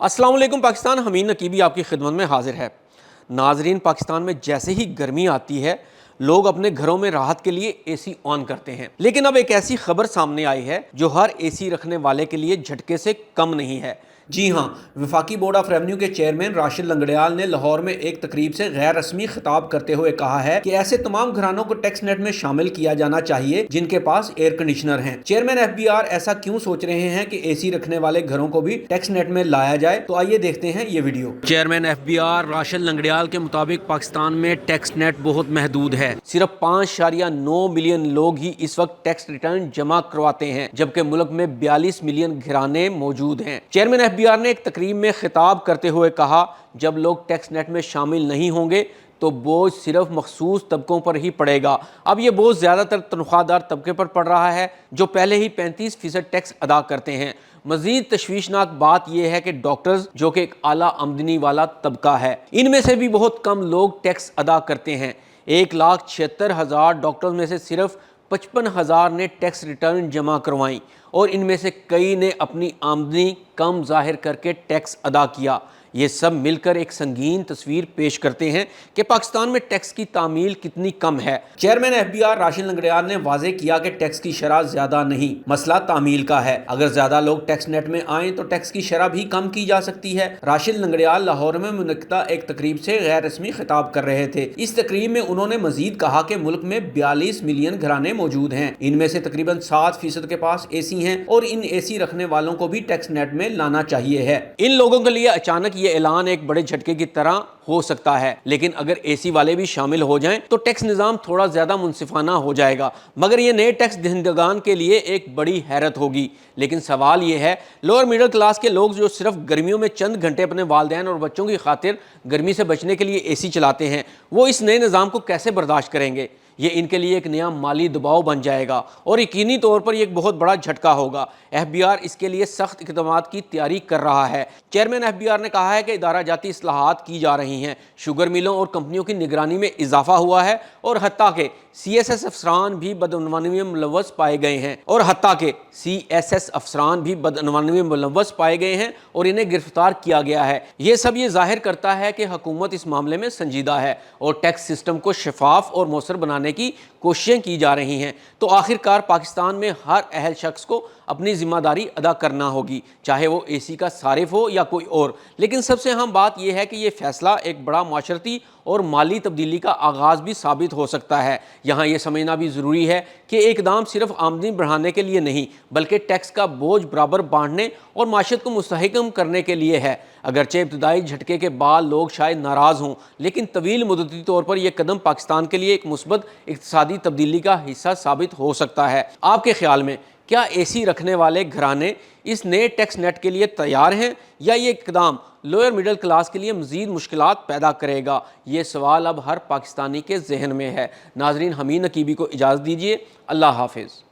अस्सलाम वालेकुम पाकिस्तान। हमीद नकीबी आपकी खिदमत में हाजिर है। नाजरीन, पाकिस्तान में जैसे ही गर्मी आती है लोग अपने घरों में राहत के लिए एसी ऑन करते हैं, लेकिन अब एक ऐसी खबर सामने आई है जो हर एसी रखने वाले के लिए झटके से कम नहीं है। जी हाँ, वफाकी बोर्ड ऑफ रेवेन्यू के चेयरमैन राशिद लंगड़ियाल ने लाहौर में एक तकरीब से गैर रस्मी खिताब करते हुए कहा है कि ऐसे तमाम घरानों को टैक्स नेट में शामिल किया जाना चाहिए जिनके पास एयर कंडीशनर हैं। चेयरमैन FBR ऐसा क्यों सोच रहे हैं कि एसी रखने वाले घरों को भी टैक्स नेट में लाया जाए, तो आइए देखते हैं ये video. Chairman FBR Rashid Langrial के मुताबिक पाकिस्तान में टैक्स नेट बहुत महदूद है। सिर्फ 5.9 मिलियन लोग ही इस वक्त टैक्स रिटर्न जमा करवाते हैं, जबकि मुल्क में 42 मिलियन घराने मौजूद हैं। चेयरमैन FBR ने एक तकरीब में खिताब करते हुए कहा, जब लोग टैक्स नेट में शामिल नहीं होंगे तो बोझ सिर्फ मखसूस तबकों पर ही पड़ेगा। अब ये बोझ ज़्यादातर तनख्वाहदार तबके पर पड़ रहा है जो पहले ही 35% टैक्स अदा करते हैं। मजीद तशवीशनाक बात यह है कि डॉक्टर्स, जो कि एक आला आमदनी वाला तबका है, इनमें से भी बहुत कम लोग टैक्स अदा करते हैं। 1,76,000 डॉक्टर्स में से सिर्फ 55,000 ने टैक्स रिटर्न जमा करवाई और इनमें से कई ने अपनी आमदनी कम जाहिर करके टैक्स अदा किया। ये सब मिलकर एक संगीन तस्वीर पेश करते हैं कि पाकिस्तान में टैक्स की तामील कितनी कम है। चेयरमैन FBR राशिद लंगड़ियाल ने वाज़े किया कि टैक्स की शरह ज्यादा नहीं, मसला तामील का है। अगर ज्यादा लोग टैक्स नेट में आए तो टैक्स की शरह भी कम की जा सकती है। राशिद लंगड़ियाल लाहौर में मुनक्किदा एक तकरीब से गैर रस्मी खिताब कर रहे थे। इस तकरीब में उन्होंने मजीद कहा कि मुल्क में 42 मिलियन घराने मौजूद हैं। इनमें से तकरीबन 7% के पास एसी हैं और इन एसी रखने वालों को भी टैक्स नेट में लाना चाहिए है। इन लोगों के लिए अचानक ये ऐलान एक बड़े झटके की तरह हो सकता है, लेकिन अगर एसी वाले भी शामिल हो जाएं तो टैक्स निज़ाम थोड़ा ज्यादा मुनसिफाना हो जाएगा। मगर ये नए टैक्स दहिंदगान के लिए एक बड़ी हैरत होगी। लेकिन सवाल ये है, लोअर मिडिल क्लास के लोग जो सिर्फ गर्मियों में चंद घंटे अपने वालिदैन और बच्चों की खातिर गर्मी से बचने के लिए एसी चलाते हैं, वो इस नए निज़ाम को कैसे बर्दाश्त करेंगे? ये इनके लिए एक नया माली दबाव बन जाएगा और यकीनी तौर पर एक बहुत बड़ा झटका होगा। FBR इसके लिए सख्त इक़दामात की तैयारी कर रहा है। चेयरमैन FBR ने कहा है कि इदारा जाती इस्लाहात की जा रही हैं, शुगर मिलों और कंपनियों की निगरानी में इजाफा हुआ है और हत्ता के CSS अफसरान भी बदअनवानी में मुलव्वस पाए गए हैं और इन्हें गिरफ्तार किया गया है। ये सब ये जाहिर करता है कि हुकूमत इस मामले में संजीदा है और टैक्स सिस्टम को शफाफ और मौसर बनाने की कोशिशें की जा रही हैं। तो आखिरकार पाकिस्तान में हर अहल शख्स को अपनी जिम्मेदारी अदा करना होगी, चाहे वो एसी का सारिफ हो या कोई और। लेकिन सबसे अहम बात यह है कि ये फैसला एक बड़ा माशरती और माली तब्दीली का आगाज़ भी साबित हो सकता है। यहाँ ये समझना भी ज़रूरी है कि इक़दाम सिर्फ आमदनी बढ़ाने के लिए नहीं, बल्कि टैक्स का बोझ बराबर बांटने और माशरत को मुस्तहकम करने के लिए है। अगरचे इब्तदाई झटके के बाद लोग शायद नाराज़ हों, लेकिन तवील मुद्दती तौर पर यह कदम पाकिस्तान के लिए एक मुस्बत इक़्तिसादी तब्दीली का हिस्सा साबित हो सकता है। आपके ख्याल में क्या एसी रखने वाले घराने इस नए टैक्स नेट के लिए तैयार हैं, या ये इक़दाम लोअर मिडिल क्लास के लिए मज़ीद मुश्किलात पैदा करेगा? ये सवाल अब हर पाकिस्तानी के जहन में है। नाजरीन, हमीद नकीबी को इजाज़त दीजिए। अल्लाह हाफिज़।